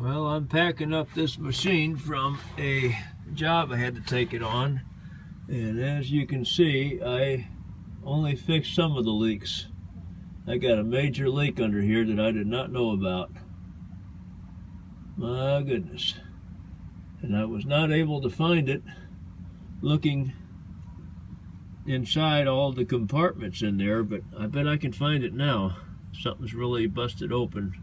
Well, I'm packing up this machine from a job I had to take it on, and as you can see, I only fixed some of the leaks. I got a major leak under here that I did not know about. My goodness. And I was not able to find it looking inside all the compartments in there, but I bet I can find it now. Something's really busted open.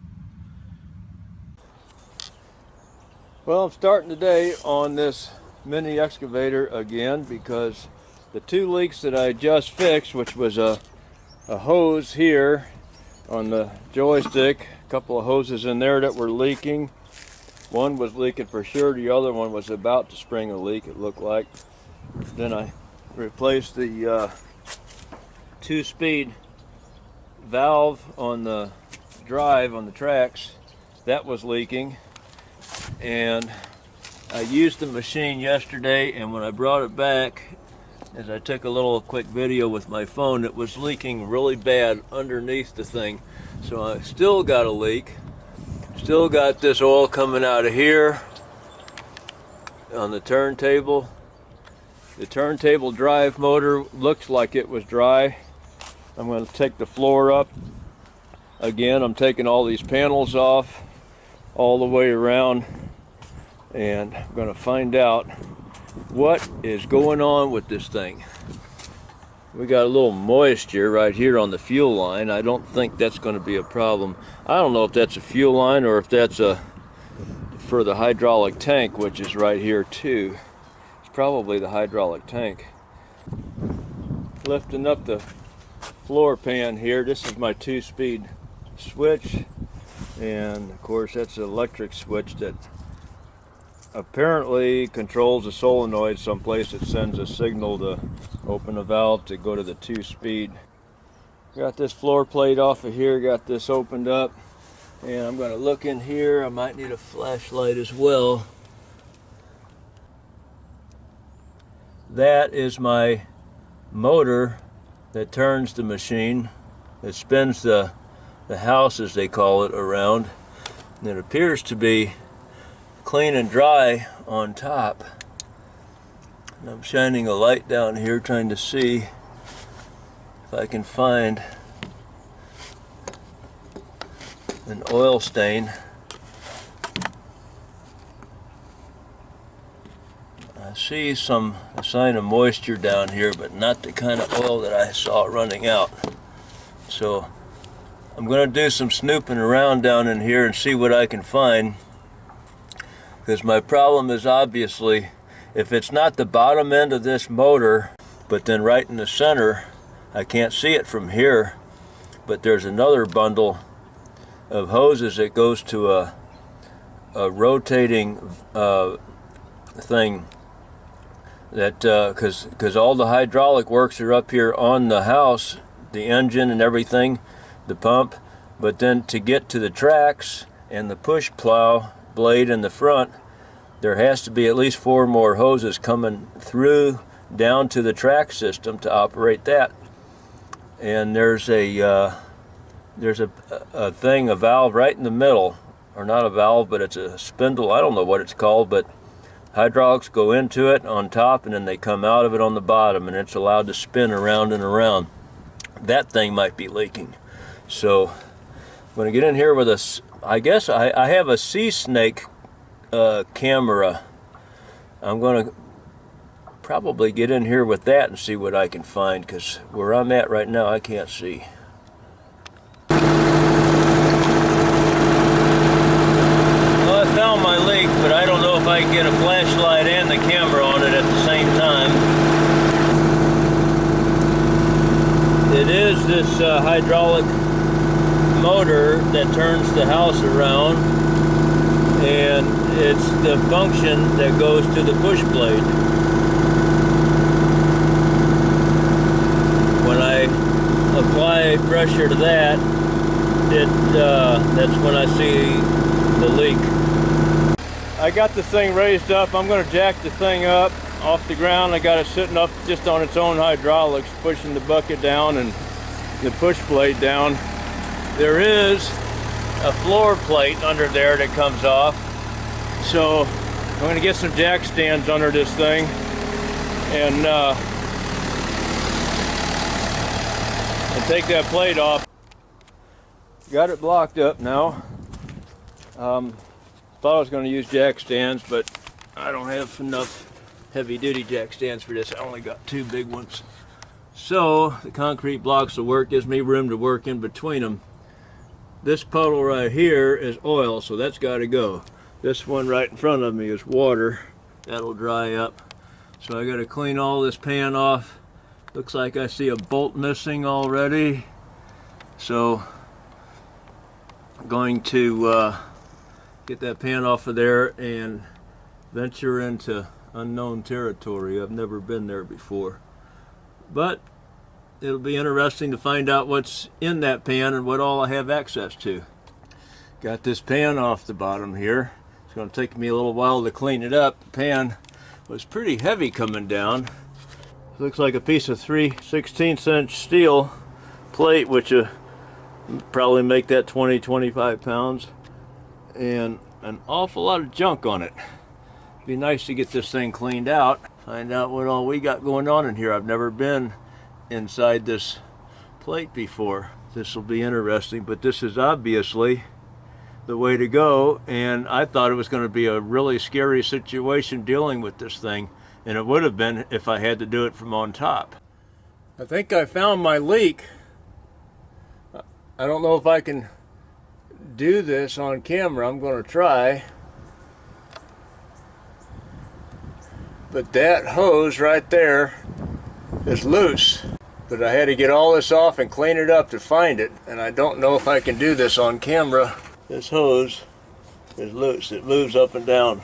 Well, I'm starting today on this mini excavator again because the two leaks that I just fixed, which was a hose here on the joystick, a couple of hoses in there that were leaking. One was leaking for sure, the other one was about to spring a leak, it looked like. Then I replaced the 2-speed valve on the drive on the tracks. That was leaking. And I used the machine yesterday, and when I brought it back, as I took a little quick video with my phone, it was leaking really bad underneath the thing. So I still got a leak. Still got this oil coming out of here on the turntable. The turntable drive motor looks like it was dry. I'm going to take the floor up. Again, I'm taking all these panels off all the way around, and I'm going to find out what is going on with this thing. We got a little moisture right here on the fuel line. I don't think that's going to be a problem. I don't know if that's a fuel line or if that's for the hydraulic tank, which is right here too. It's probably the hydraulic tank. Lifting up the floor pan here. This is my 2-speed switch, and of course that's an electric switch that apparently controls a solenoid someplace that sends a signal to open a valve to go to the 2-speed. Got this floor plate off of here, got this opened up, and I'm going to look in here. I might need a flashlight as well. That is my motor that turns the machine, that spins the house, as they call it, around. And it appears to be clean and dry on top. And I'm shining a light down here trying to see if I can find an oil stain. I see a sign of moisture down here, but not the kind of oil that I saw running out. So I'm going to do some snooping around down in here and see what I can find. Because my problem is, obviously, if it's not the bottom end of this motor, but then right in the center, I can't see it from here, but there's another bundle of hoses that goes to a rotating thing that, because all the hydraulic works are up here on the house, the engine and everything, the pump, but then to get to the tracks and the push plow blade in the front, there has to be at least 4 more hoses coming through down to the track system to operate that. And there's a thing, a valve right in the middle, or not a valve, but it's a spindle. I don't know what it's called, but hydraulics go into it on top, and then they come out of it on the bottom, and it's allowed to spin around and around. That thing might be leaking. So I'm going to get in here with I guess I have a sea snake camera. I'm going to probably get in here with that and see what I can find, because where I'm at right now I can't see. Well, I found my leak, but I don't know if I can get a flashlight and the camera on it at the same time. It is this hydraulic motor that turns the house around, and it's the function that goes to the push blade. When I apply pressure to that, that's when I see the leak. I got the thing raised up. I'm going to jack the thing up off the ground. I got it sitting up just on its own hydraulics, pushing the bucket down and the push blade down. There is a floor plate under there that comes off. So I'm going to get some jack stands under this thing and take that plate off. Got it blocked up now. Thought I was going to use jack stands, but I don't have enough heavy-duty jack stands for this. I only got 2 big ones. So the concrete blocks will work. Gives me room to work in between them. This puddle right here is oil, so that's got to go. This one right in front of me is water. That'll dry up. So I got to clean all this pan off. Looks like I see a bolt missing already. So I'm going to get that pan off of there and venture into unknown territory. I've never been there before. But it'll be interesting to find out what's in that pan and what all I have access to. Got this pan off the bottom here. It's going to take me a little while to clean it up. The pan was pretty heavy coming down. Looks like a piece of 3/16" steel plate, which probably make that 20-25 pounds, and an awful lot of junk on it. Be nice to get this thing cleaned out, find out what all we got going on in here. I've never been inside this plate before. This will be interesting, but this is obviously the way to go, and I thought it was going to be a really scary situation dealing with this thing, and it would have been if I had to do it from on top. I think I found my leak. I don't know if I can do this on camera. I'm going to try. But that hose right there is loose. But I had to get all this off and clean it up to find it, and I don't know if I can do this on camera. This hose is loose. It moves up and down.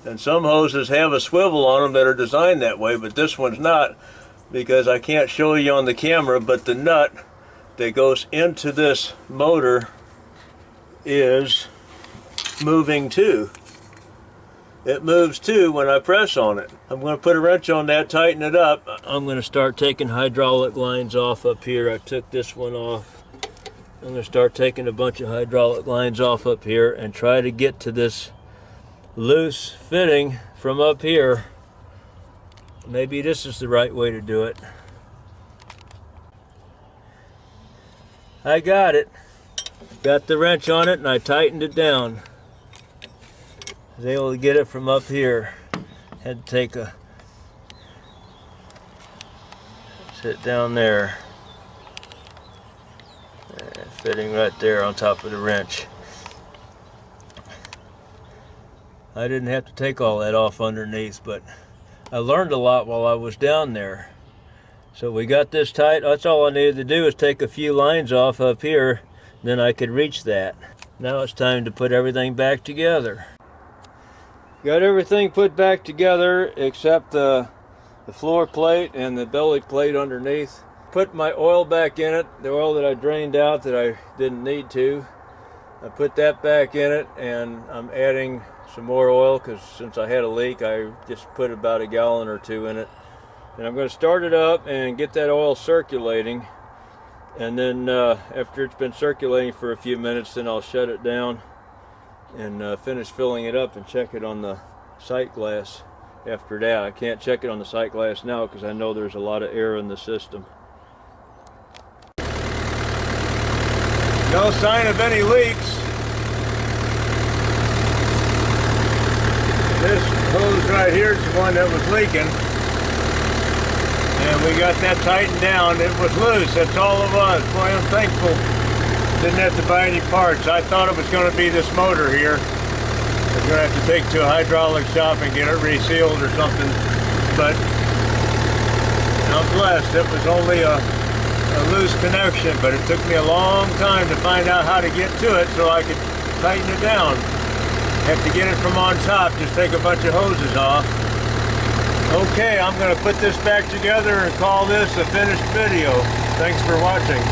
And some hoses have a swivel on them that are designed that way, but this one's not, because I can't show you on the camera, but the nut that goes into this motor is moving too. It moves too when I press on it. I'm going to put a wrench on that, tighten it up. I'm going to start taking hydraulic lines off up here. I took this one off. I'm going to start taking a bunch of hydraulic lines off up here and try to get to this loose fitting from up here. Maybe this is the right way to do it. I got it. Got the wrench on it and I tightened it down. I was able to get it from up here. Had to take a sit down there. Fitting right there on top of the wrench. I didn't have to take all that off underneath, but I learned a lot while I was down there. So we got this tight. That's all I needed to do is take a few lines off up here, then I could reach that. Now it's time to put everything back together. Got everything put back together except the floor plate and the belly plate underneath. Put my oil back in it, the oil that I drained out that I didn't need to. I put that back in it, and I'm adding some more oil because since I had a leak, I just put about a gallon or 2 in it. And I'm going to start it up and get that oil circulating, and then after it's been circulating for a few minutes, then I'll shut it down and finish filling it up and check it on the sight glass after that. I can't check it on the sight glass now because I know there's a lot of air in the system. No sign of any leaks. This hose right here is the one that was leaking. And we got that tightened down. It was loose, that's all it was. Boy, I'm thankful didn't have to buy any parts. I thought it was going to be this motor here. I was going to have to take to a hydraulic shop and get it resealed or something. But I'm blessed. It was only a loose connection, but it took me a long time to find out how to get to it so I could tighten it down. Have to get it from on top, just take a bunch of hoses off. Okay, I'm going to put this back together and call this a finished video. Thanks for watching.